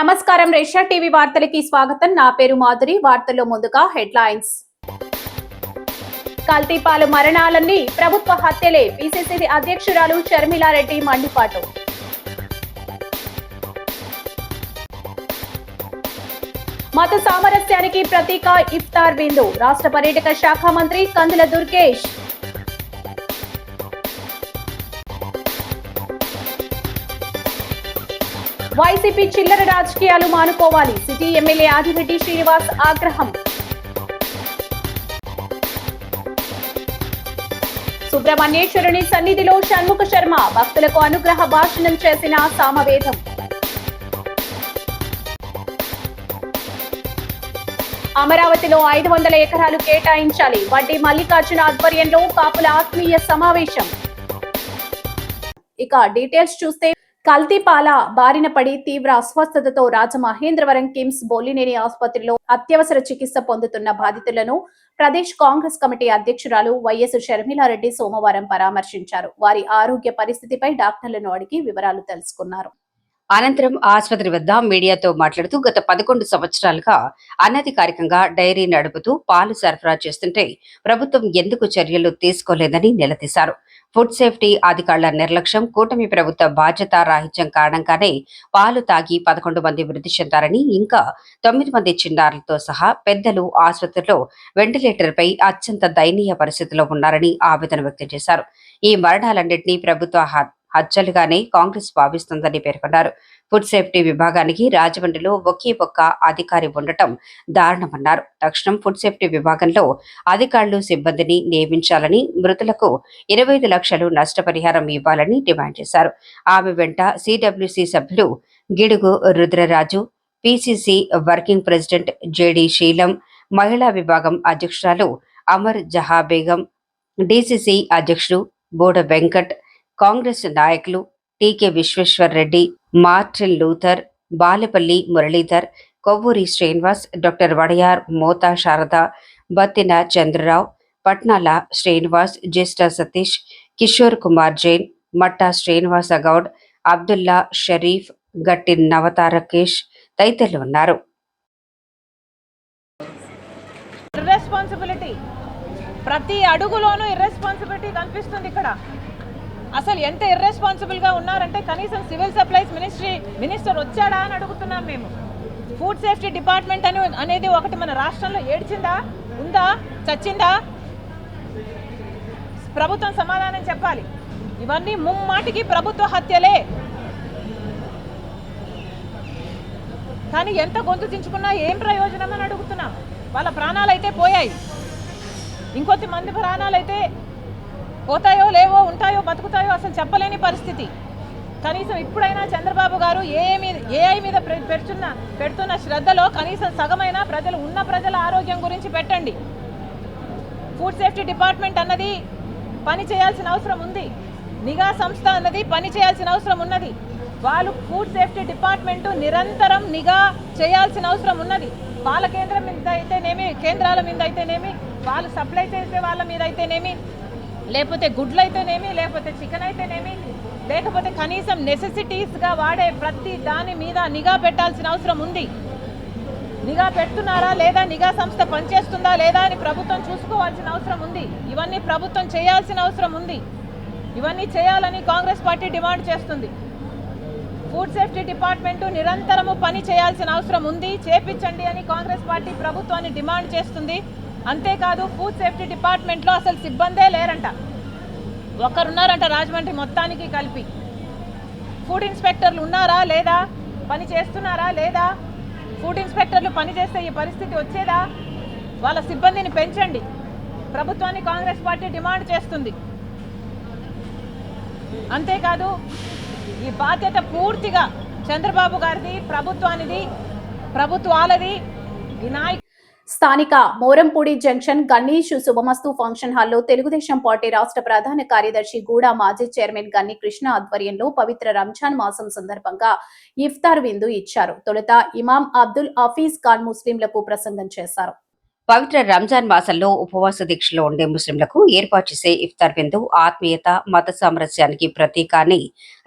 నమస్కారం రేషియా టీవీ వార్తలకి స్వాగతం. నా పేరు మాధురి. వార్తల్లో ముందుగా హెడ్లైన్స్. కల్తీపాలు మరణాలన్నీ ప్రభుత్వ హత్యలే. పిసిసి అధ్యక్షురాలు షర్మిలారెడ్డి మండిపాటు. మత సామరస్యానికి ప్రతీక ఇఫ్తార్ విందు. రాష్ట్ర పర్యాటక శాఖ మంత్రి కందుల దుర్గేష్. వైసీపీ చిల్లర రాజకీయాలు మానుకోవాలి. సిటీ ఎమ్మెల్యే ఆదిరెడ్డి శ్రీనివాస్ ఆగ్రహం. సుబ్రహ్మణ్యేశ్వరుని సన్నిధిలో షణ్ముఖ శర్మ భక్తులకు అనుగ్రహ భాషణం చేసిన సామవేదం. అమరావతిలో 500 ఎకరాలు కేటాయించాలి. వడ్డీ మల్లికార్జున ఆధ్వర్యంలో కాపుల ఆత్మీయ సమావేశం. ఇక డీటెయిల్స్ చూస్తే, కల్తీపాల బారిన పడి తీవ్ర అస్వస్థతతో రాజమహేంద్రవరం కిమ్స్ బొల్లినేని ఆసుపత్రిలో అత్యవసర చికిత్స పొందుతున్న బాధితులను ప్రదేశ్ కాంగ్రెస్ కమిటీ అధ్యక్షురాలు వైఎస్ షర్మిలారెడ్డి సోమవారం పరామర్శించారు. వారి ఆరోగ్య పరిస్థితిపై డాక్టర్లను అడిగి వివరాలు తెలుసుకున్నారు. అనంతరం ఆసుపత్రి వద్ద మీడియాతో మాట్లాడుతూ గత 11 సంవత్సరాలుగా అనధికారికంగా డైరీ నడుపుతూ పాలు సరఫరా చేస్తుంటే ప్రభుత్వం ఎందుకు చర్యలు తీసుకోలేదని నిలదీశారు. ఫుడ్ సేఫ్టీ అధికారుల నిర్లక్ష్యం, కూటమి ప్రభుత్వ బాధ్యత రాహిత్యం కారణంగానే పాలు తాగి 11 మంది మృతి చెందారని, ఇంకా 9 మంది చిన్నారులతో సహా పెద్దలు ఆసుపత్రిలో వెంటిలేటర్పై అత్యంత దయనీయ పరిస్థితిలో ఉన్నారని ఆవేదన వ్యక్తం చేశారు. ఈ మరణాలన్నింటినీ ప్రభుత్వ హత్యలుగానే కాంగ్రెస్ భావిస్తుందని పేర్కొన్నారు. ఫుడ్ సేఫ్టీ విభాగానికి రాజమండ్రిలో ఒకే ఒక్క అధికారి ఉండటం దారుణమన్నారు. తక్షణం ఫుడ్ సేఫ్టీ విభాగంలో అధికారులు సిబ్బందిని నియమించాలని, మృతులకు 25 లక్షలు నష్టపరిహారం ఇవ్వాలని డిమాండ్ చేశారు. ఆమె వెంట సిడబ్ల్యూసి సభ్యులు Gidugu Rudraraju, PCC working president JD Seelam, మహిళా విభాగం అధ్యక్షురాలు అమర్ జహా బేగం, డిసిసి అధ్యక్షుడు బోడ వెంకట్, కాంగ్రెస్ నాయకులు TK Vishweshwar Reddy, Martin Luther, Balepalli Muralidhar, Kovvuri Srinivas, doctor Wadiyar Motha Sharada, Battina Chandrarao, Patnala Srinivas, Jyeshta Satish, Kishore Kumar Jain, మట్టా శ్రీనివాస గౌడ్, అబ్దుల్లా షరీఫ్, గట్టి నవతారకేష్ తదితరులు ఉన్నారు. ప్రతి అడుగులోనూ ఇర్రెస్పాన్సిబిలిటీ కనిపిస్తుంది. ఇక్కడ అసలు ఎంత ఇర్రెస్పాన్సిబుల్గా ఉన్నారంటే కనీసం సివిల్ సప్లైస్ మినిస్టర్ వచ్చాడా అని అడుగుతున్నాం మేము. ఫుడ్ సేఫ్టీ డిపార్ట్మెంట్ అనేది ఒకటి మన రాష్ట్రంలో ఏడ్చిందా, ఉందా, చచ్చిందా? ప్రభుత్వం సమాధానం చెప్పాలి. ఇవన్నీ ముమ్మాటికి ప్రభుత్వ హత్యలే. కానీ ఎంత గొంతు చించుకున్నా ఏం ప్రయోజనం అని అడుగుతున్నాం. వాళ్ళ ప్రాణాలు అయితే పోయాయి, ఇంకొద్ది మంది ప్రాణాలు అయితే పోతాయో లేవో, ఉంటాయో బతుకుతాయో అసలు చెప్పలేని పరిస్థితి. కనీసం ఇప్పుడైనా చంద్రబాబు గారు ఏఐ మీద పెడుతున్న శ్రద్ధలో కనీసం సగమైన ప్రజల ఆరోగ్యం గురించి పెట్టండి. ఫుడ్ సేఫ్టీ డిపార్ట్మెంట్ అన్నది పని చేయాల్సిన అవసరం ఉంది. నిఘా సంస్థ అన్నది పని చేయాల్సిన అవసరం ఉన్నది. వాళ్ళు ఫుడ్ సేఫ్టీ డిపార్ట్మెంట్ నిరంతరం నిఘా చేయాల్సిన అవసరం ఉన్నది. పాల కేంద్రం మీద అయితేనేమి, కేంద్రాల మీద అయితేనేమి, వాళ్ళు సప్లై చేసే వాళ్ళ మీద అయితేనేమి, లేకపోతే గుడ్లు అయితేనేమి, లేకపోతే చికెన్ అయితేనేమి, లేకపోతే కనీసం నెసెసిటీస్గా వాడే ప్రతి దాని మీద నిఘా పెట్టాల్సిన అవసరం ఉంది. నిఘా పెడుతున్నారా లేదా, నిఘా సంస్థ పనిచేస్తుందా లేదా అని ప్రభుత్వం చూసుకోవాల్సిన అవసరం ఉంది. ఇవన్నీ ప్రభుత్వం చేయాల్సిన అవసరం ఉంది. ఇవన్నీ చేయాలని కాంగ్రెస్ పార్టీ డిమాండ్ చేస్తుంది. ఫుడ్ సేఫ్టీ డిపార్ట్మెంటు నిరంతరము పని చేయాల్సిన అవసరం ఉంది. చేపించండి అని కాంగ్రెస్ పార్టీ ప్రభుత్వాన్ని డిమాండ్ చేస్తుంది. అంతేకాదు, ఫుడ్ సేఫ్టీ డిపార్ట్మెంట్లో అసలు సిబ్బందే లేరంట. ఒకరున్నారంట రాజమండ్రి మొత్తానికి కలిపి. ఫుడ్ ఇన్స్పెక్టర్లు ఉన్నారా లేదా, పని చేస్తున్నారా లేదా? ఫుడ్ ఇన్స్పెక్టర్లు పని చేస్తే ఈ పరిస్థితి వచ్చేదా? వాళ్ళ సిబ్బందిని పెంచండి. ప్రభుత్వాన్ని కాంగ్రెస్ పార్టీ డిమాండ్ చేస్తుంది. అంతేకాదు, ఈ బాధ్యత పూర్తిగా చంద్రబాబు గారిది, ప్రభుత్వానిది, ప్రభుత్వాలది. ఈ స్థానిక మోరంపూడి జంక్షన్ గణేష్ శుభమస్తు ఫంక్షన్ హాల్లో తెలుగుదేశం పార్టీ రాష్ట్ర ప్రధాన కార్యదర్శి గూడా మాజీ చైర్మన్ గన్ని కృష్ణ ఆధ్వర్యంలో పవిత్ర రంజాన్ మాసం సందర్భంగా ఇఫ్తార్ విందు ఇచ్చారు. తొలుత ఇమాం అబ్దుల్ హఫీజ్ ఖాన్ ముస్లింలకు ప్రసంగం చేశారు. పవిత్ర రంజాన్ మాసంలో ఉపవాస దీక్షలో ఉండే ముస్లింలకు ఏర్పాటు చేసే ఇఫ్తార్ విందు ఆత్మీయత, మత సామరస్యానికి ప్రతీక అని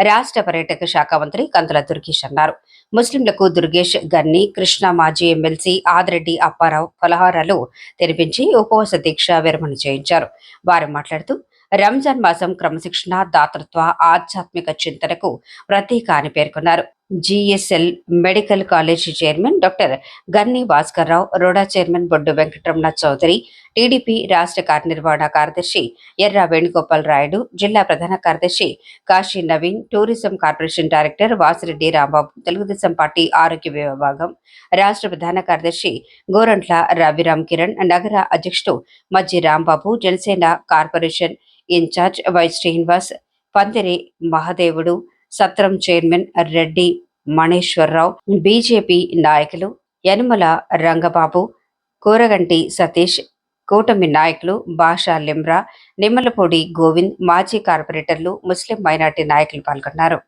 రాష్ట్ర పర్యాటక శాఖ మంత్రి కందుల దుర్గేష్ అన్నారు. ముస్లింలకు దుర్గేష్, గన్ని, కృష్ణ మాజీ ఎమ్మెల్సీ ఆదిరెడ్డి అప్పారావు ఫలహారాలు తెరిపించి ఉపవాస దీక్ష విరమణ చేయించారు. వారు మాట్లాడుతూ రంజాన్ మాసం క్రమశిక్షణ, దాతృత్వ, ఆధ్యాత్మిక చింతనకు ప్రతీక అని పేర్కొన్నారు. GSL medical college chairman doctor Ganni Bhaskar Rao, RUDA chairman Boddu Venkataramana Chowdary, TDP రాష్ట్ర కార్యనిర్వహణ కార్యదర్శి ఎర్ర వేణుగోపాల్ రాయుడు, జిల్లా ప్రధాన కార్యదర్శి Kashi Naveen, tourism corporation director Vasireddy Rambabu, Telugu Desam party ఆరోగ్య విభాగం రాష్ట్ర ప్రధాన కార్యదర్శి గోరంట్ల రవిరామ్ కిరణ్, నగర అధ్యక్షుడు Majji Rambabu, Janasena corporation incharge Y Srinivas, Pandiri Mahadevudu, సత్రం చైర్మన్ రెడ్డి మణేశ్వరరావు, బీజేపీ నాయకులు యనుమల రంగబాబు, కూరగంటి సతీష్, కూటమి నాయకులు బాషా లిమ్రా, నిమ్మలపూడి గోవింద్, మాజీ కార్పొరేటర్లు, ముస్లిం మైనార్టీ నాయకులు పాల్గొన్నారు.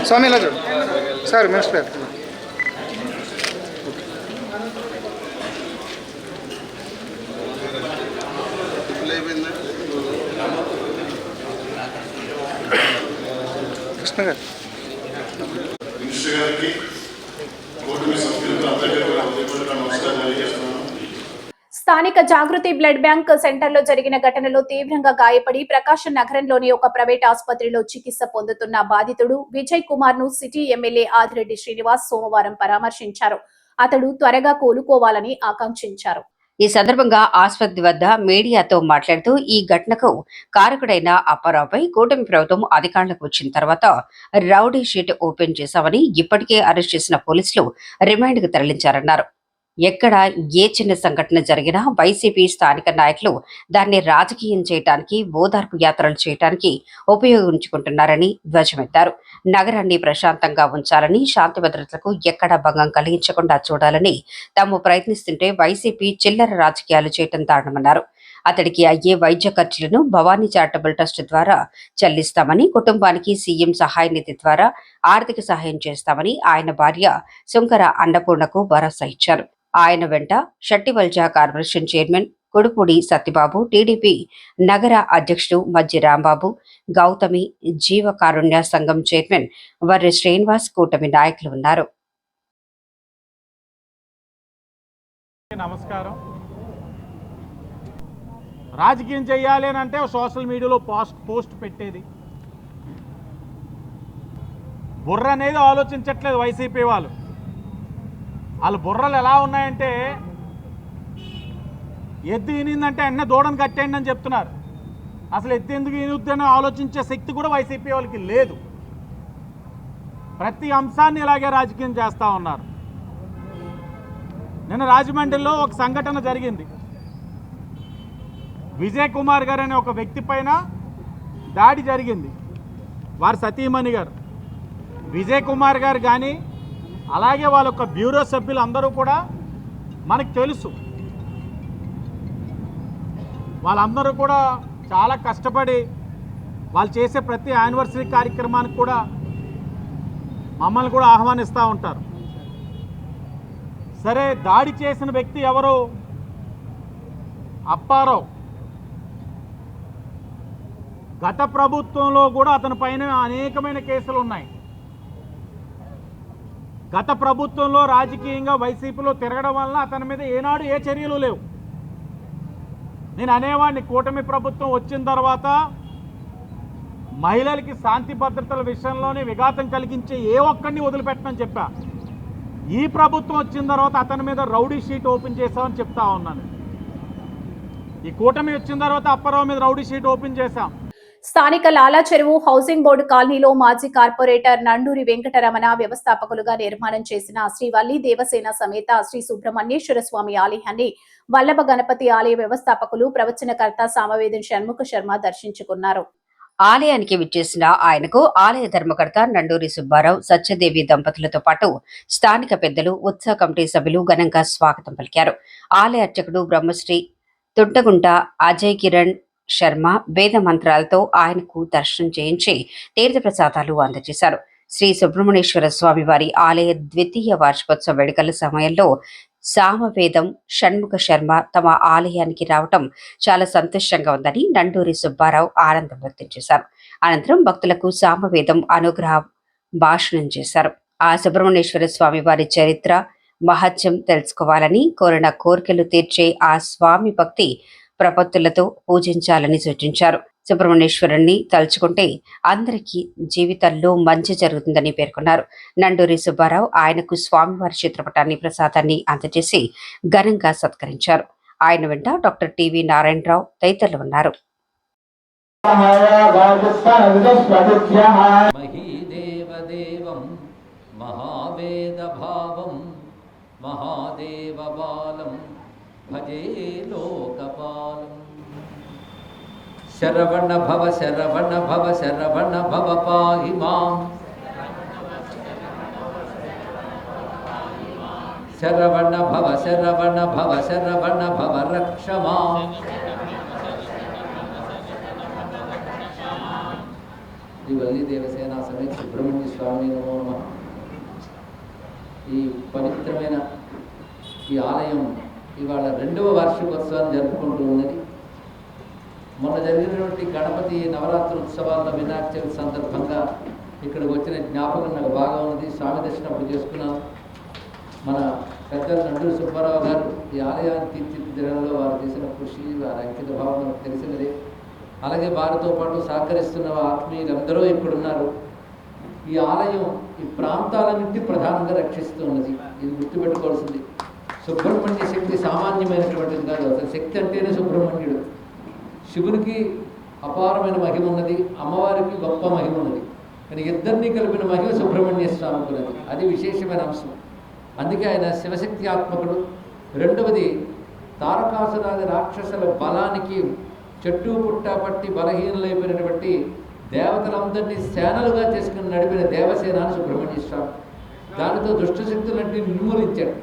स्वामी ला सर मिनिस्टर कृष्ण गाరు స్థానిక జాగృతి బ్లడ్ బ్యాంక్ సెంటర్లో జరిగిన ఘటనలో తీవ్రంగా గాయపడి ప్రకాశం నగరంలోని ఒక ప్రైవేట్ ఆసుపత్రిలో చికిత్స పొందుతున్న బాధితుడు విజయ్ కుమార్ ను సిటీ ఎమ్మెల్యే ఆదిరెడ్డి శ్రీనివాస్ సోమవారం పరామర్శించారు. అతడు త్వరగా కోలుకోవాలని ఆకాంక్షించారు. ఈ సందర్భంగా ఆసుపత్రి వద్ద మీడియాతో మాట్లాడుతూ ఈ ఘటనకు కారకుడైన అప్పారావుపై కూటమి ప్రభుత్వం అధికారులకు వచ్చిన తర్వాత రౌడీ షీట్ ఓపెన్ చేశామని, ఇప్పటికే అరెస్ట్ చేసిన పోలీసులు రిమాండ్కు తరలించారన్నారు. ఎక్కడ ఏ చిన్న సంఘటన జరిగినా వైసీపీ స్థానిక నాయకులు దాన్ని రాజకీయం చేయడానికి, ఓదార్పు యాత్రలు చేయడానికి ఉపయోగించుకుంటున్నారని ధ్వజమెత్తారు. నగరాన్ని ప్రశాంతంగా ఉంచాలని, శాంతి భద్రతలకు ఎక్కడా భంగం కలిగించకుండా చూడాలని తాము ప్రయత్నిస్తుంటే వైసీపీ చిల్లర రాజకీయాలు చేయటం దారుణమన్నారు. అతడికి అయ్యే వైద్య ఖర్చులను భవానీ చారిటబుల్ ట్రస్ట్ ద్వారా చెల్లిస్తామని, కుటుంబానికి సీఎం సహాయ నిధి ద్వారా ఆర్థిక సహాయం చేస్తామని ఆయన భార్య శుంకర అన్నపూర్ణకు భరోసా ఇచ్చారు. ఆయన వెంట షట్టివల్జా corporation chairman Kodupudi Satyababu, TDP నగర అధ్యక్షుడు మజ్జి రాంబాబు, గౌతమి, జీవకారుణ్య సంఘం చైర్మన్ వర్రి శ్రీనివాస్, కూటమి నాయకులు ఉన్నారు. నమస్కారం. రాజకీయం చేయాలి అని అంటే సోషల్ మీడియాలో పోస్ట్ పెట్టేది, బుర్ర అనేది ఆలోచించట్లేదు వైసీపీ వాళ్ళు. వాళ్ళ బుర్రలు ఎలా ఉన్నాయంటే ఎద్దు ఈనిందంటే అన్న దూడను కట్టేయండి అని చెప్తున్నారు. అసలు ఎద్దు ఎందుకు ఈనుద్దని ఆలోచించే శక్తి కూడా వైసీపీ వాళ్ళకి లేదు. ప్రతి అంశాన్ని ఇలాగే రాజకీయం చేస్తూ ఉన్నారు. నిన్న రాజమండ్రిలో ఒక సంఘటన జరిగింది. విజయ్ కుమార్ గారు అనే ఒక వ్యక్తి పైన దాడి జరిగింది. వారి సతీమణి గారు విజయ్ కుమార్ గారు కానీ అలాగే వాళ్ళ యొక్క బ్యూరో సభ్యులు అందరూ కూడా మనకు తెలుసు. వాళ్ళందరూ కూడా చాలా కష్టపడి వాళ్ళు చేసే ప్రతి యానివర్సరీ కార్యక్రమానికి కూడా మమ్మల్ని కూడా ఆహ్వానిస్తూ ఉంటారు. సరే, దాడి చేసిన వ్యక్తి ఎవరు? అప్పారావు. గత ప్రభుత్వంలో కూడా అతని పైన అనేకమైన కేసులు ఉన్నాయి. గత ప్రభుత్వంలో రాజకీయంగా వైసీపీలో తిరగడం వలన అతని మీద ఏనాడు ఏ చర్యలు లేవు. నేను అనేవాడిని, కూటమి ప్రభుత్వం వచ్చిన తర్వాత మహిళలకి శాంతి భద్రతల విషయంలోనే విఘాతం కలిగించే ఏ ఒక్కడిని వదిలిపెట్టనని చెప్పా. ఈ ప్రభుత్వం వచ్చిన తర్వాత అతని మీద రౌడీ షీట్ ఓపెన్ చేసామని చెప్తా ఉన్నాను. ఈ కూటమి వచ్చిన తర్వాత అప్పారావు మీద రౌడీ షీట్ ఓపెన్ చేశాం. స్థానిక లాలా చెరువు హౌసింగ్ బోర్డు కాలనీలో మాజీ కార్పొరేటర్ నండూరి వెంకటరమణ వ్యవస్థాపకులుగా నిర్మాణం చేసిన శ్రీ వల్లి దేవసేన సమేత శ్రీ సుబ్రహ్మణ్యేశ్వర స్వామి ఆలయాన్ని వల్లభ గణపతి ఆలయ వ్యవస్థాపకులు ప్రవచనకర్త సామవేదం షణ్ముఖ శర్మ దర్శించుకున్నారు. ఆలయానికి విచ్చేసిన ఆయనకు ఆలయ ధర్మకర్త నండూరి సుబ్బారావు, సత్యదేవి దంపతులతో పాటు స్థానిక పెద్దలు, ఉత్సవ కమిటీ సభ్యులు ఘనంగా స్వాగతం పలికారు. ఆలయ అర్చకుడు బ్రహ్మశ్రీ తుంటగుంట అజయ్ కిరణ్ శర్మ వేద మంత్రాలతో ఆయనకు దర్శనం చేయించి తీర్థ ప్రసాదాలు అందజేశారు. శ్రీ సుబ్రహ్మణ్యేశ్వర స్వామి వారి ఆలయ ద్వితీయ వార్షికోత్సవ వేడుకల సమయంలో సామవేదం షణ్ముఖ శర్మ తమ ఆలయానికి రావటం చాలా సంతోషంగా ఉందని నండూరి సుబ్బారావు ఆనందం వ్యక్తం చేశారు. అనంతరం భక్తులకు సామవేదం అనుగ్రహ భాషణం చేశారు. ఆ సుబ్రహ్మణ్యేశ్వర స్వామి వారి చరిత్ర మహత్యం తెలుసుకోవాలని, కోరిన కోరికలు తీర్చే ఆ స్వామి భక్తి ప్రపత్తులతో పూజించాలని సూచించారు. సుబ్రహ్మణ్యేశ్వరుణ్ణి తలుచుకుంటే అందరికీ జీవితంలో మంచి జరుగుతుందని పేర్కొన్నారు. నండూరి సుబ్బారావు ఆయనకు స్వామివారి చిత్రపటాన్ని ప్రసాదాన్ని అందజేసి ఘనంగా సత్కరించారు. ఆయన వెంట డాక్టర్ టివి నారాయణరావు తదితరులు ఉన్నారు. భజే లోకపాలం శరవణ భవ శరవణ భవ శరవణ భవ పాహి మాం శరవణ భవ శరవణ భవ శరవణ భవ రక్ష మాం శ్రీ వల్లి దేవసేన సమేత సుబ్రహ్మణ్య స్వామి నమో నమః. ఈ పవిత్రమైన ఈ ఆలయం ఇవాళ 2వ వార్షికోత్సవాన్ని జరుపుకుంటూ ఉన్నది. మొన్న జరిగినటువంటి గణపతి నవరాత్రి ఉత్సవాల్లో వినాయక చవితి సందర్భంగా ఇక్కడికి వచ్చిన జ్ఞాపకం నాకు బాగా ఉన్నది. స్వామి దర్శనం అప్పుడు చేసుకున్నాను. మన పెద్దలు నండూరి సుబ్బారావు గారు ఈ ఆలయాన్ని తీర్చిదిద్దడంలో వారు చేసిన కృషి, వారి అంకిత భావం మనకు తెలిసినదే. అలాగే వారితో పాటు సహకరిస్తున్న ఆత్మీయులందరూ ఇక్కడున్నారు. ఈ ఆలయం ఈ ప్రాంతాలన్నింటి ప్రధానంగా రక్షిస్తూ ఉన్నది. ఇది గుర్తుపెట్టుకోవాల్సింది. సుబ్రహ్మణ్య శక్తి సామాన్యమైనటువంటిది కాదు. అసలు శక్తి అంటేనే సుబ్రహ్మణ్యుడు. శివునికి అపారమైన మహిమ ఉన్నది, అమ్మవారికి గొప్ప మహిమ ఉన్నది. కానీ ఇద్దరినీ కలిపిన మహిమ సుబ్రహ్మణ్య స్వామికి ఉన్నది. అది విశేషమైన అంశం. అందుకే ఆయన శివశక్తి ఆత్మకుడు. రెండవది, తారకాసురాది రాక్షసుల బలానికి చెట్టు పుట్ట పట్టి బలహీనలైపోయినటువంటి దేవతలందరినీ సేనలుగా చేసుకుని నడిపిన దేవసేన సుబ్రహ్మణ్య స్వామి. దానితో దుష్టశక్తులన్నీ నిర్మూలించాడు.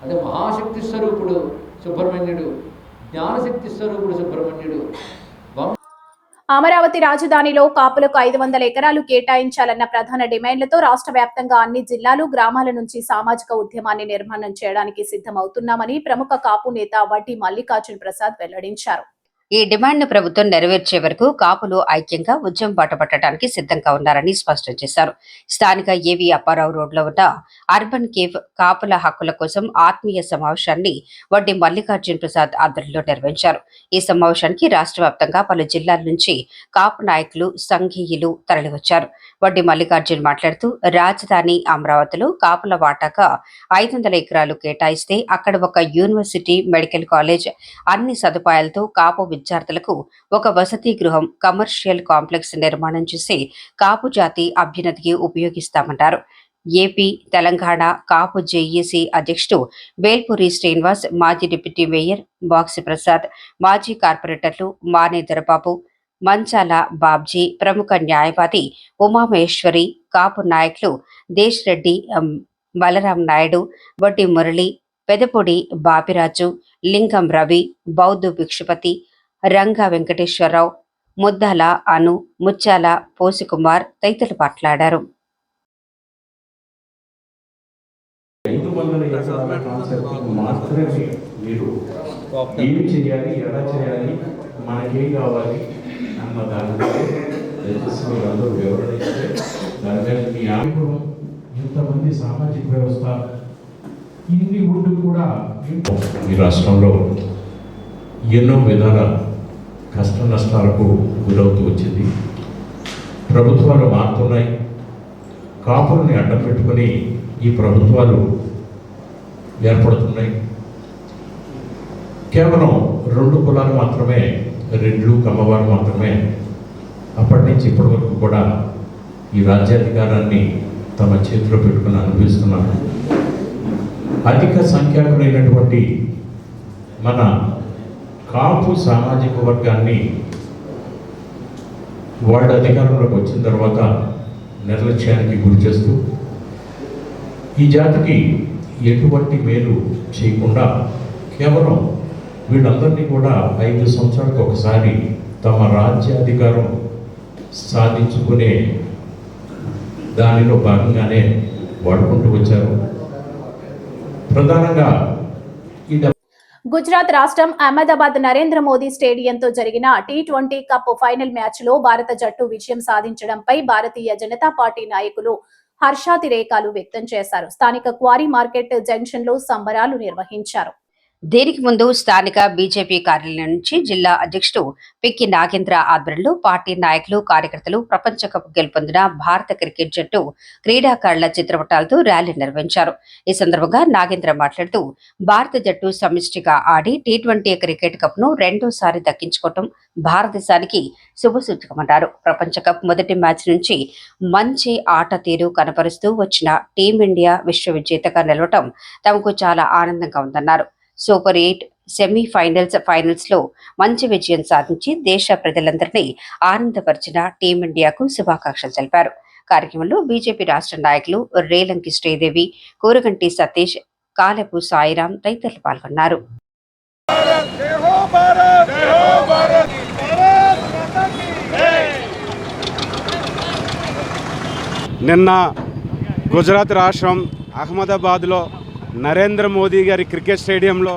అదే మహాశక్తి స్వరూపుడు సుబ్రహ్మణ్యుడు, జ్ఞానశక్తి స్వరూపుడు సుబ్రహ్మణ్యుడు. అమరావతి రాజధానిలో కాపులకు 500 ఎకరాలు కేటాయించాలన్న ప్రధాన డిమాండ్లతో రాష్ట్ర వ్యాప్తంగా అన్ని జిల్లాలు, గ్రామాల నుంచి సామాజిక ఉద్యమాన్ని నిర్మాణం చేయడానికి సిద్ధమవుతున్నామని ప్రముఖ కాపు నేత వడ్డీ మల్లికార్జున్ ప్రసాద్ వెల్లడించారు. ఈ డిమాండ్ను ప్రభుత్వం నెరవేర్చే వరకు కాపులు ఐక్యంగా ఉద్యమం బాట పట్టడానికి సిద్ధంగా ఉన్నారని స్పష్టం చేశారు. స్థానిక ఏవి అప్పారావు రోడ్లో ఉన్న అర్బన్ కేఫ్ కాపుల హక్కుల కోసం ఆత్మీయ సమావేశాన్ని వడ్డీ మల్లికార్జున్ ప్రసాద్ ఆధ్వర్యంలో నిర్వహించారు. ఈ సమావేశానికి రాష్ట్ర వ్యాప్తంగా పలు జిల్లాల నుంచి కాపు నాయకులు, సంఘీయులు తరలివచ్చారు. వడ్డీ మల్లికార్జున్ మాట్లాడుతూ, రాజధాని అమరావతిలో కాపుల వాటాగా 500 ఎకరాలు కేటాయిస్తే అక్కడ ఒక యూనివర్సిటీ, మెడికల్ కాలేజ్, అన్ని సదుపాయాలతో కాపు విద్యార్థులకు ఒక వసతి గృహం, కమర్షియల్ కాంప్లెక్స్ నిర్మాణం చేసి కాపు జాతి అభ్యున్నతికి ఉపయోగిస్తామన్నారు. ఏపీ, తెలంగాణ కాపు జేఏసీ అధ్యక్షుడు వేల్పూరి శ్రీనివాస్, మాజీ డిప్యూటీ మేయర్ బాక్సి ప్రసాద్, మాజీ కార్పొరేటర్లు మానే దొరబాబు, మంచాల బాబ్జీ, ప్రముఖ న్యాయవాది ఉమామహేశ్వరి, కాపు నాయకులు దేశ్ రెడ్డి, బలరాం నాయుడు, వడ్డీ మురళి, పెదపొడి బాపిరాజు, లింగం రవి, బౌద్ధు భిక్షుపతి, రంగా వెంకటేశ్వరరావు, ముద్దాల అను, ముచ్చాల పోసికుమార్ తదితరులు మాట్లాడారు. 500 ఎకరాల కాన్సెప్ట్ మాత్రమే మీరు ఏం చేయాలి, ఎలా చేయాలి, మనకేం కావాలి అన్న దాని మీద అందరూ వివరణ ఇస్తే దాని మీద మీ ఆగ్రహం, ఇంతమంది సామాజిక వ్యవస్థ ఇన్ని ఉండి కూడా ఈ రాష్ట్రంలో ఎన్నో విధాల కష్ట నష్టాలకు గురవుతూ వచ్చింది. ప్రభుత్వాలు మారుతున్నాయి. కాపుల్ని అడ్డం పెట్టుకుని ఈ ప్రభుత్వాలు ఏర్పడుతున్నాయి. కేవలం 2 కులాలు మాత్రమే, రెడ్లు కమ్మవారు మాత్రమే అప్పటి నుంచి ఇప్పటి వరకు కూడా ఈ రాజ్యాధికారాన్ని తమ చేతిలో పెట్టుకుని అనుభవిస్తున్నారు. అధిక సంఖ్యాకులైనటువంటి మన కాపు సామాజిక వర్గాన్ని వాళ్ళ అధికారంలోకి వచ్చిన తర్వాత నిర్లక్ష్యానికి గురి చేస్తూ ఈ జాతికి ఎటువంటి మేలు చేయకుండా కేవలం వీళ్ళందరినీ కూడా 5 సంవత్సరాలకు ఒకసారి తమ రాజ్యాధికారం సాధించుకునే దానిలో భాగంగానే వాడుకుంటూ వచ్చారు. ప్రధానంగా ఈ గుజరాత్ రాష్ట్రం అహ్మదాబాద్ నరేంద్ర మోదీ స్టేడియంతో జరిగిన T20 కప్ ఫైనల్ మ్యాచ్ లో భారత జట్టు విజయం సాధించడంపై భారతీయ జనతా పార్టీ నాయకులు హర్షాతిరేకాలు వ్యక్తం చేశారు. స్థానిక క్వారీ మార్కెట్ జంక్షన్ లో సంబరాలు నిర్వహించారు. దీనికి ముందు స్థానిక బీజేపీ కార్యాలయం నుంచి జిల్లా అధ్యక్షుడు పిక్కి నాగేంద్ర ఆధ్వర్యంలో పార్టీ నాయకులు కార్యకర్తలు ప్రపంచ కప్ గెలుపొందిన భారత క్రికెట్ జట్టు క్రీడాకారుల చిత్రపటాలతో ర్యాలీ నిర్వహించారు. ఈ సందర్భంగా నాగేంద్ర మాట్లాడుతూ భారత జట్టు సమిష్టిగా ఆడి T20 క్రికెట్ కప్ ను రెండోసారి దక్కించుకోవటం భారతదేశానికి శుభసూచకమన్నారు. ప్రపంచ కప్ మొదటి మ్యాచ్ నుంచి మంచి ఆట తీరు కనపరుస్తూ వచ్చిన టీమిండియా విశ్వ విజేతగా నిలవటం తమకు చాలా ఆనందంగా ఉందన్నారు. సూపర్ 8 ఫైనల్స్ లో మంచి విజయం సాధించి దేశ ప్రజలందరినీ ఆనందపరిచిన టీమిండియాకు శుభాకాంక్షలు తెలిపారు. కార్యక్రమంలో బీజేపీ రాష్ట్ర నాయకులు రేలంకి శ్రీదేవి, కూరగంటి సతీష్, కాలపు సాయిరాం తదితరులు పాల్గొన్నారు. నిన్న గుజరాత్ రాష్ట్రం అహ్మదాబాద్లో నరేంద్ర మోదీ గారి క్రికెట్ స్టేడియంలో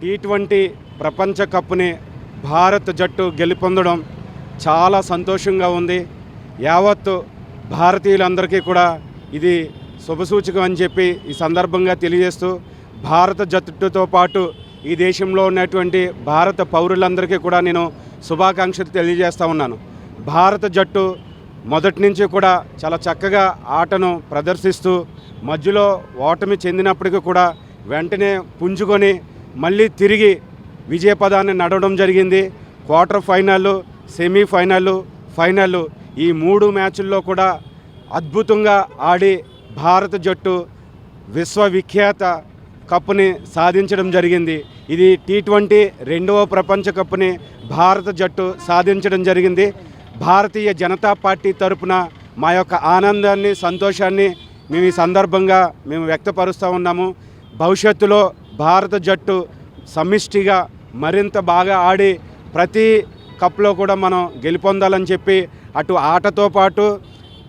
T20 ప్రపంచ కప్ని భారత్ జట్టు గెలుపొందడం చాలా సంతోషంగా ఉంది. యావత్తు భారతీయులందరికీ కూడా ఇది శుభసూచకం అని చెప్పి ఈ సందర్భంగా తెలియజేస్తూ భారత జట్టుతో పాటు ఈ దేశంలో ఉన్నటువంటి భారత పౌరులందరికీ కూడా నేను శుభాకాంక్షలు తెలియజేస్తూ ఉన్నాను. భారత జట్టు మొదటి నుంచి కూడా చాలా చక్కగా ఆటను ప్రదర్శిస్తూ మధ్యలో ఓటమి చెందినప్పటికీ కూడా వెంటనే పుంజుకొని మళ్ళీ తిరిగి విజయపదాన్ని నడవడం జరిగింది. క్వార్టర్ ఫైనల్, సెమీఫైనల్, ఫైనల్ ఈ 3 మ్యాచుల్లో కూడా అద్భుతంగా ఆడి భారత జట్టు విశ్వవిఖ్యాత కప్ని సాధించడం జరిగింది. ఇది T20 రెండవ ప్రపంచ కప్ని భారత జట్టు సాధించడం జరిగింది. భారతీయ జనతా పార్టీ తరపున మా యొక్క ఆనందాన్ని, సంతోషాన్ని మేము ఈ సందర్భంగా వ్యక్తపరుస్తూ ఉన్నాము. భవిష్యత్తులో భారత జట్టు సమిష్టిగా మరింత బాగా ఆడి ప్రతి కప్లో కూడా మనం గెలుపొందాలని చెప్పి అటు ఆటతో పాటు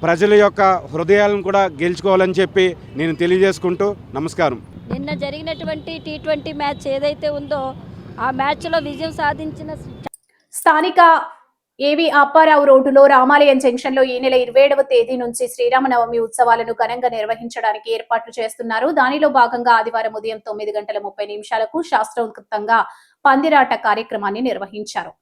ప్రజల యొక్క హృదయాలను కూడా గెలుచుకోవాలని చెప్పి నేను తెలియజేసుకుంటూ నమస్కారం. నిన్న జరిగినటువంటి T20 మ్యాచ్ ఏదైతే ఉందో ఆ మ్యాచ్లో విజయం సాధించిన స్థానిక ఏవి అప్పారావు రోడ్డులో రామాలయం జంక్షన్ లో ఈ నెల 27వ తేదీ నుంచి శ్రీరామనవమి ఉత్సవాలను ఘనంగా నిర్వహించడానికి ఏర్పాట్లు చేస్తున్నారు. దానిలో భాగంగా ఆదివారం ఉదయం 9:30 శాస్త్రోక్తంగా పందిరాట కార్యక్రమాన్ని నిర్వహించారు.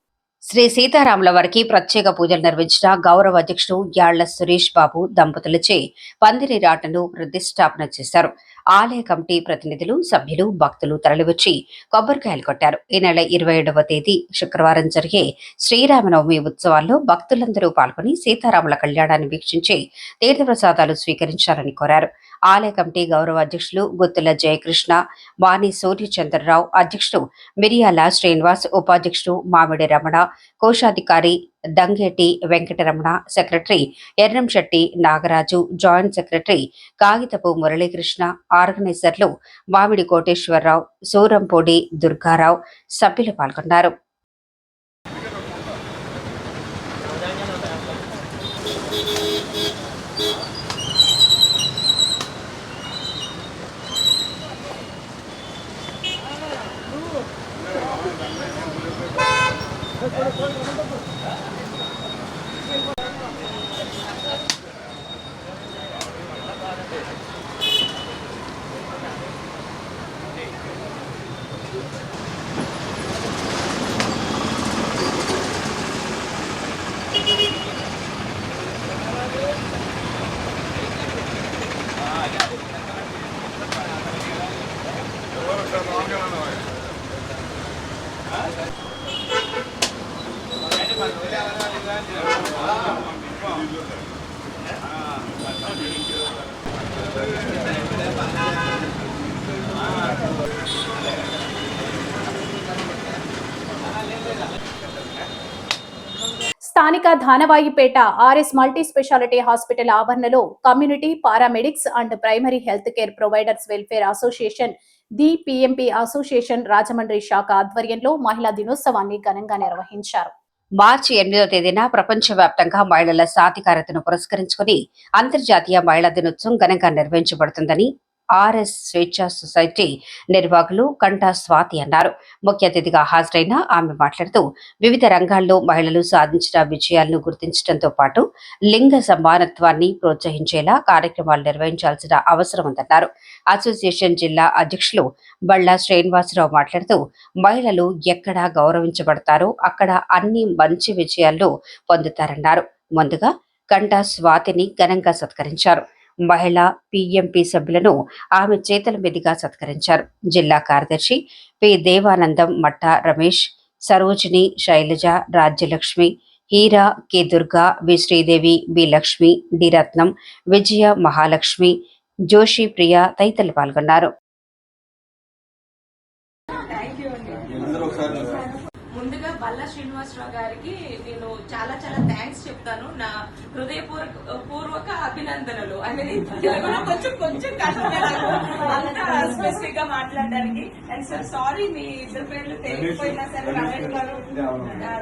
శ్రీ సీతారాముల వారికి ప్రత్యేక పూజలు నిర్వహించిన గౌరవ అధ్యక్షుడు యాళ్ల సురేష్ బాబు దంపతులచే పందిరి రాటను ప్రతిష్టాపన చేశారు. ఆలయ కమిటీ ప్రతినిధులు, సభ్యులు, భక్తులు తరలివచ్చి కొబ్బరికాయలు కొట్టారు. ఈ నెల 27వ తేదీ శుక్రవారం జరిగే శ్రీరామనవమి ఉత్సవాల్లో భక్తులందరూ పాల్గొని సీతారాముల కళ్యాణాన్ని వీక్షించి తీర్థప్రసాదాలు స్వీకరించాలని కోరారు. ఆలయ కమిటీ గౌరవ అధ్యక్షులు గుత్తుల జయకృష్ణ, వాణి సూర్యచంద్రరావు, అధ్యక్షుడు మిరియాల శ్రీనివాస్, ఉపాధ్యక్షుడు మామిడి రమణ, కోశాధికారి Dangeti Venkataramana, secretary Erramsetti Nagaraju, joint secretary కాగితపు మురళీకృష్ణ, ఆర్గనైజర్లు మామిడి కోటేశ్వరరావు, సూరంపొడి దుర్గారావు, సభ్యులు పాల్గొన్నారు. స్థానిక ధానవాయిపేట ఆర్ఎస్ మల్టీ స్పెషాలిటీ హాస్పిటల్ ఆవరణలో community paramedics and primary health care providers welfare association the PMP association Rajahmundry శాఖ ఆధ్వర్యంలో మహిళా దినోత్సవాన్ని ఘనంగా నిర్వహించారు. మార్చి 8వ తేదీన ప్రపంచవ్యాప్తంగా మహిళల సాధికారతను పురస్కరించుకుని అంతర్జాతీయ మహిళా దినోత్సవం ఘనంగా నిర్వహించబడుతుందని ఆర్ఎస్ స్వేచ్ఛా సొసైటీ నిర్వాహకులు కంఠా స్వాతి అన్నారు. ముఖ్య అతిథిగా హాజరైన ఆమె మాట్లాడుతూ వివిధ రంగాల్లో మహిళలు సాధించిన విజయాలను గుర్తించడంతో పాటు లింగ సమానత్వాన్ని ప్రోత్సహించేలా కార్యక్రమాలు నిర్వహించాల్సిన అవసరం ఉందన్నారు. అసోసియేషన్ జిల్లా అధ్యక్షులు బళ్ళా శ్రీనివాసరావు మాట్లాడుతూ మహిళలు ఎక్కడ గౌరవించబడతారో అక్కడ అన్ని మంచి విజయాలు పొందుతారన్నారు. ముందుగా కంఠా స్వాతిని ఘనంగా సత్కరించారు. మహిళా పిఎంపి సభ్యులను ఆమె చేతుల మీదుగా సత్కరించారు. జిల్లా కార్యదర్శి పి దేవానందం, మట్టా రమేష్, సరోజిని, శైలజ, రాజ్యలక్ష్మి, హీరా, కె దుర్గా, వి శ్రీదేవి, బి లక్ష్మి, డి రత్నం, విజయ, మహాలక్ష్మి, జోషి ప్రియ తదితరులు పాల్గొన్నారు. ముందుగా బల్లా శ్రీనివాసరావు గారికి నేను చాలా చాలా థ్యాంక్స్ చెప్తాను. నా హృదయపూర్వక అభినందనలు. కొంచెం కష్టమే నాకు అంత స్పెసిఫిక్ గా మాట్లాడడానికి. అండ్ సార్ సారీ మీ ఇద్దరు పేర్లు తెలియకపోయినా సరే రమేష్ గారు,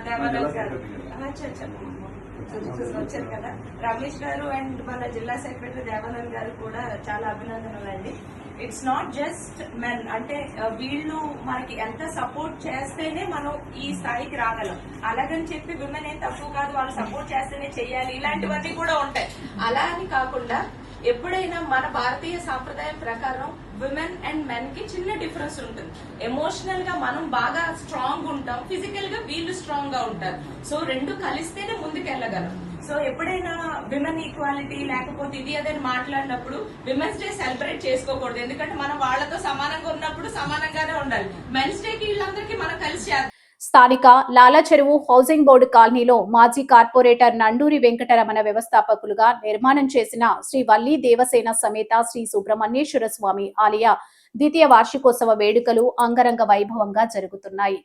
దేవానంద్ గారు వచ్చారు కదా, రమేష్ గారు అండ్ మన జిల్లా సెక్రటరీ దేవానంద్ గారు కూడా చాలా అభినందనలు అండి. ఇట్స్ నాట్ జస్ట్ మెన్, అంటే వీళ్ళు మనకి ఎంత సపోర్ట్ చేస్తేనే మనం ఈ స్థాయికి రాగలం. అలాగని చెప్పి విమెన్ ఏం తక్కువ కాదు, వాళ్ళు సపోర్ట్ చేస్తేనే చెయ్యాలి, ఇలాంటివన్నీ కూడా ఉంటాయి. అలా అని కాకుండా ఎప్పుడైనా మన భారతీయ సాంప్రదాయం ప్రకారం విమెన్ అండ్ మెన్ కి చిన్న డిఫరెన్స్ ఉంటుంది. ఎమోషనల్ గా మనం బాగా స్ట్రాంగ్ ఉంటాం, ఫిజికల్ గా వీళ్ళు స్ట్రాంగ్ గా ఉంటారు. సో రెండు కలిస్తేనే ముందుకెళ్ళగలం. సో ఎప్పుడైనా విమెన్ ఈక్వాలిటీ లేకపోతే ఇది అదని మాట్లాడినప్పుడు విమెన్స్ డే సెలబ్రేట్ చేసుకోకూడదు. ఎందుకంటే మనం వాళ్లతో సమానంగా ఉన్నప్పుడు సమానంగానే ఉండాలి. మెన్స్ డేకి వీళ్ళందరికీ మనం కలిసి చేద్దాం. స్థానిక లాలాచెరువు హౌసింగ్ బోర్డు కాలనీలో మాజీ కార్పొరేటర్ నండూరి వెంకటరమణ వ్యవస్థాపకులుగా నిర్మాణం చేసిన శ్రీ వల్లి దేవసేన సమేత శ్రీ సుబ్రహ్మణ్యేశ్వర స్వామి ఆలయ ద్వితీయ వార్షికోత్సవ వేడుకలు అంగరంగ వైభవంగా జరుగుతున్నాయి.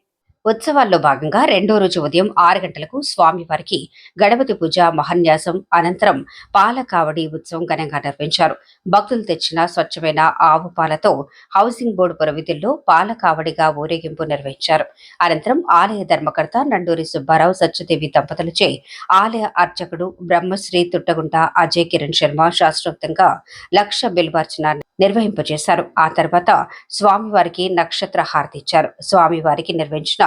ఉత్సవాల్లో భాగంగా రెండో రోజు ఉదయం 6 గంటలకు స్వామివారికి గణపతి పూజ మహాన్యాసం అనంతరం పాల కావడి ఉత్సవం ఘనంగా నిర్వహించారు. భక్తులు తెచ్చిన స్వచ్ఛమైన ఆవు పాలతో హౌసింగ్ బోర్డు పురవీధుల్లో పాల కావడిగా ఊరేగింపు నిర్వహించారు. అనంతరం ఆలయ ధర్మకర్త నండూరి సుబ్బారావు సత్యదేవి దంపతులచే ఆలయ అర్చకుడు బ్రహ్మశ్రీ తుట్టగుంట అజయ్ కిరణ్ శర్మ శాస్త్రోక్తంగా 1,00,000 బిల్వార్చన నిర్వహింపజేశారు. ఆ తర్వాత స్వామివారికి నక్షత్ర హారతి ఇచ్చారు. స్వామివారికి నిర్వహించిన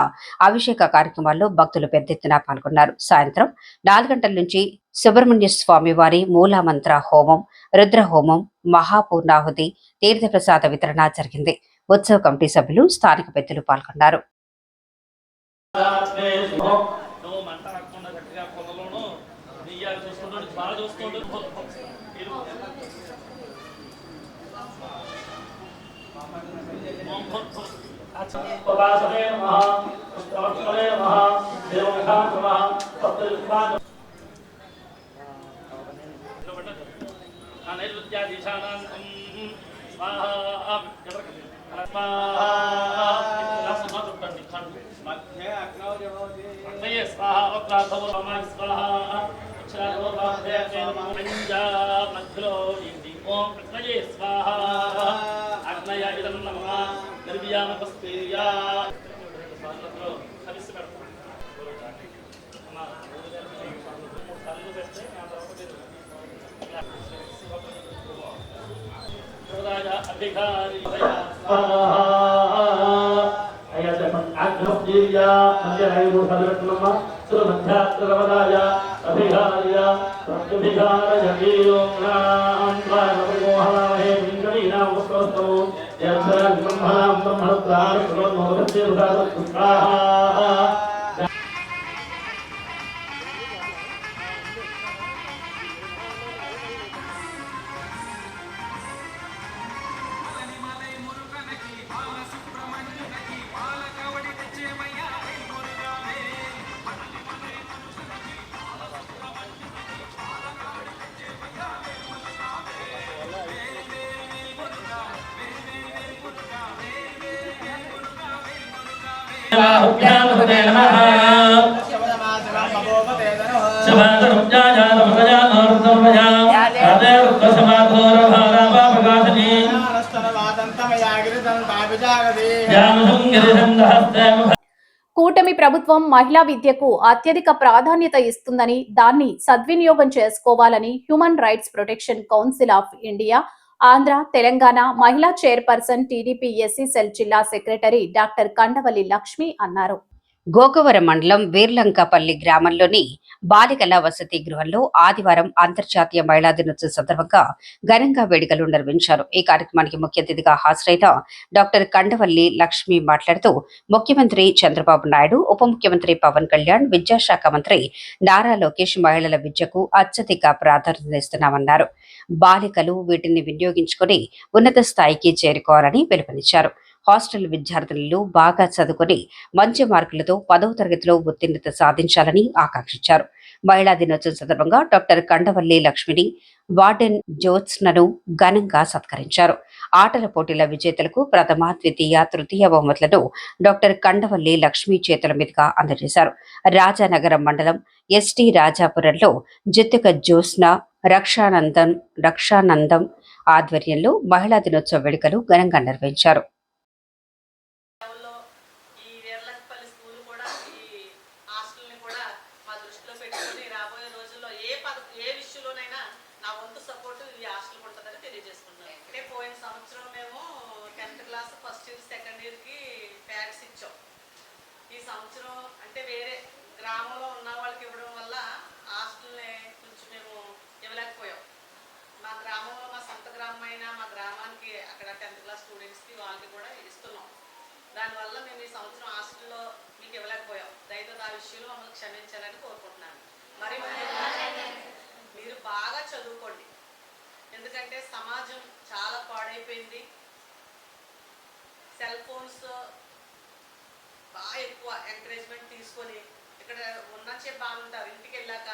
అభిషేక కార్యక్రమాల్లో భక్తులు పెద్ద ఎత్తున పాల్గొన్నారు. సాయంత్రం 4 గంటల నుంచి సుబ్రహ్మణ్య స్వామి వారి మూలమంత్ర హోమం, రుద్ర హోమం, మహాపూర్ణాహుతి, తీర్థప్రసాద వితరణ జరిగింది. ఉత్సవ కమిటీ సభ్యులు, స్థానిక పెద్దలు పాల్గొన్నారు. కూటమి ప్రభుత్వం మహిళా విద్యకు అత్యధిక ప్రాధాన్యత ఇస్తుందని, దాన్ని సద్వినియోగం చేసుకోవాలని human rights protection council of India Andhra, Telangana మహిళా చైర్పర్సన్ టీడీపీ ఎస్సీ సెల్ జిల్లా సెక్రటరీ డాక్టర్ కండవల్లి లక్ష్మి అన్నారు. గోకవరం మండలం వీర్లంకపల్లి గ్రామంలోని బాలికల వసతి గృహంలో ఆదివారం అంతర్జాతీయ మహిళా దినోత్సవం సందర్భంగా ఘనంగా వేడుకలు నిర్వహించారు. ఈ కార్యక్రమానికి ముఖ్య అతిథిగా హాజరైన డాక్టర్ కండవల్లి లక్ష్మి మాట్లాడుతూ, ముఖ్యమంత్రి చంద్రబాబు నాయుడు, ఉప ముఖ్యమంత్రి పవన్ కళ్యాణ్, విద్యాశాఖ మంత్రి నారా లోకేష్ మహిళల విద్యకు అత్యధిక ప్రాధాన్యతనిస్తున్నామన్నారు. బాలికలు వీటిని వినియోగించుకుని ఉన్నత స్థాయికి చేరుకోవాలని పిలుపునిచ్చారు. హాస్టల్ విద్యార్థులు బాగా చదువుకుని మంచి మార్కులతో 10వ తరగతిలో ఉత్తీర్ణత సాధించాలని ఆకాంక్షించారు. మహిళా దినోత్సవం సందర్భంగా డాక్టర్ కండవల్లి లక్ష్మిని, వార్డెన్ జ్యోత్స్నను ఘనంగా సత్కరించారు. ఆటల పోటీల విజేతలకు ప్రథమ, ద్వితీయ, తృతీయ బహుమతులను డాక్టర్ కండవల్లి లక్ష్మి చేతుల మీదుగా అందజేశారు. రాజానగరం మండలం ఎస్టీ రాజాపురంలో జిత్తుక జ్యోత్స్న రక్షానందం ఆధ్వర్యంలో మహిళా దినోత్సవ వేడుకలు ఘనంగా నిర్వహించారు. దానివల్ల మేము ఈ సంవత్సరం హాస్టల్లో మీకు ఇవ్వలేకపోయాం. దయచేసి ఆ విషయంలో మమ్మల్ని క్షమించాలని కోరుకుంటున్నాను. మరి మీరు బాగా చదువుకోండి, ఎందుకంటే సమాజం చాలా పాడైపోయింది. సెల్ ఫోన్స్ బాగా ఎక్కువ ఎంకరేజ్మెంట్ తీసుకొని ఇక్కడ ఉన్నచ్చే బాగుంటారు. ఇంటికి వెళ్ళాక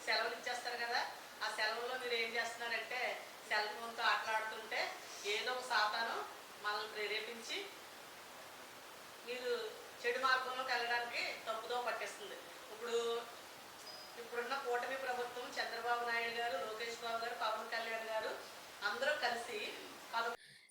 సెలవులు ఇచ్చేస్తారు కదా, ఆ సెలవుల్లో మీరు ఏం చేస్తున్నారంటే సెల్ ఫోన్తో ఆటలాడుతుంటే ఏదో ఒక సాతాను మనల్ని ప్రేరేపించి మీరు చెడు మార్గంలోకి వెళ్ళడానికి తప్పుదో పట్టిస్తుంది. ఇప్పుడున్న కూటమి ప్రభుత్వం చంద్రబాబు నాయుడు గారు, లోకేష్ బాబు గారు, పవన్ కళ్యాణ్ గారు అందరూ కలిసి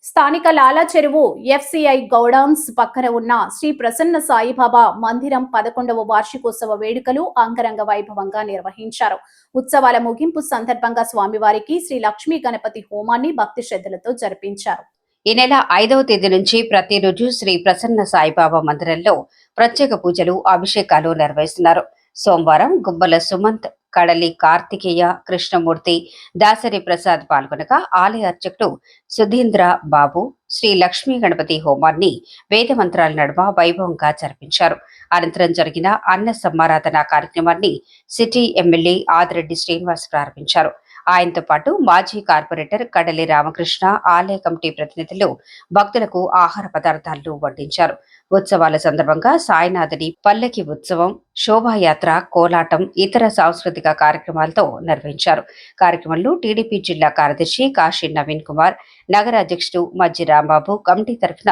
స్థానిక లాలా చెరువు ఎఫ్సిఐ గౌడౌన్స్ పక్కన ఉన్న శ్రీ ప్రసన్న సాయిబాబా మందిరం 11వ వార్షికోత్సవ వేడుకలు అంగరంగ వైభవంగా నిర్వహించారు. ఉత్సవాల ముగింపు సందర్భంగా స్వామివారికి శ్రీ లక్ష్మీ గణపతి హోమాన్ని భక్తి శ్రద్ధలతో జరిపించారు. ఈ నెల 5వ తేదీ నుంచి ప్రతిరోజు శ్రీ ప్రసన్న సాయిబాబా మందిరంలో ప్రత్యేక పూజలు, అభిషేకాలు నిర్వహిస్తున్నారు. సోమవారం గుబ్బల సుమంత్, కడలి కార్తికేయ, కృష్ణమూర్తి, దాసరి ప్రసాద్ పాల్గొనగా ఆలయ అర్చకుడు సుధీంద్ర బాబు శ్రీ లక్ష్మీ గణపతి హోమాన్ని వేద మంత్రాల నడుమ వైభవంగా జరిపించారు. అనంతరం జరిగిన అన్న సమారాధన కార్యక్రమాన్ని సిటీ ఎమ్మెల్యే ఆదిరెడ్డి శ్రీనివాస్ ప్రారంభించారు. ఆయనతో పాటు మాజీ కార్పొరేటర్ కడలి రామకృష్ణ, ఆలయ కమిటీ ప్రతినిధులు భక్తులకు ఆహార పదార్థాలను వడ్డించారు. ఉత్సవాల సందర్భంగా సాయినాథుని పల్లకి ఉత్సవం, శోభాయాత్ర, కోలాటం, ఇతర సాంస్కృతిక కార్యక్రమాలతో నిర్వహించారు. కార్యక్రమంలో టీడీపీ జిల్లా కార్యదర్శి కాశీ నవీన్ కుమార్, నగర అధ్యక్షుడు మజ్జి రాంబాబు, కమిటీ తరఫున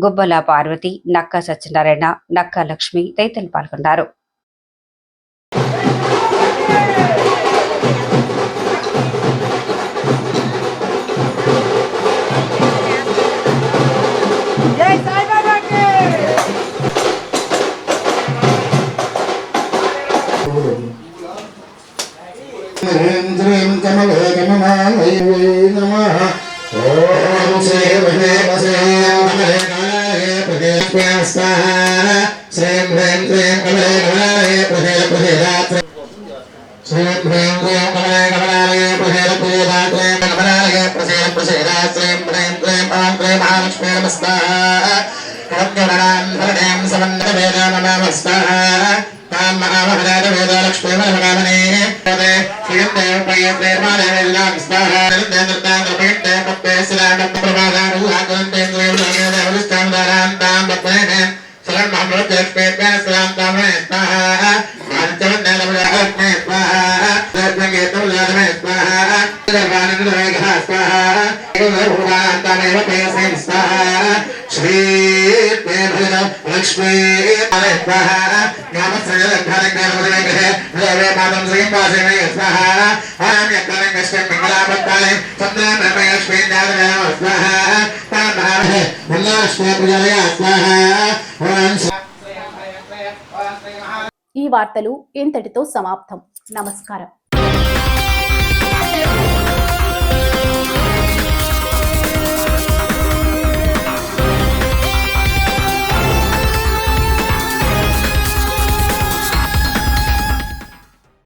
గుబ్బల పార్వతి, నక్కా సత్యనారాయణ, నక్కా లక్ష్మి తదితరులు పాల్గొన్నారు. శ్రీ లక్ష్మీ ఈ వార్తలు ఇంతటితో సమాప్తం. నమస్కారం.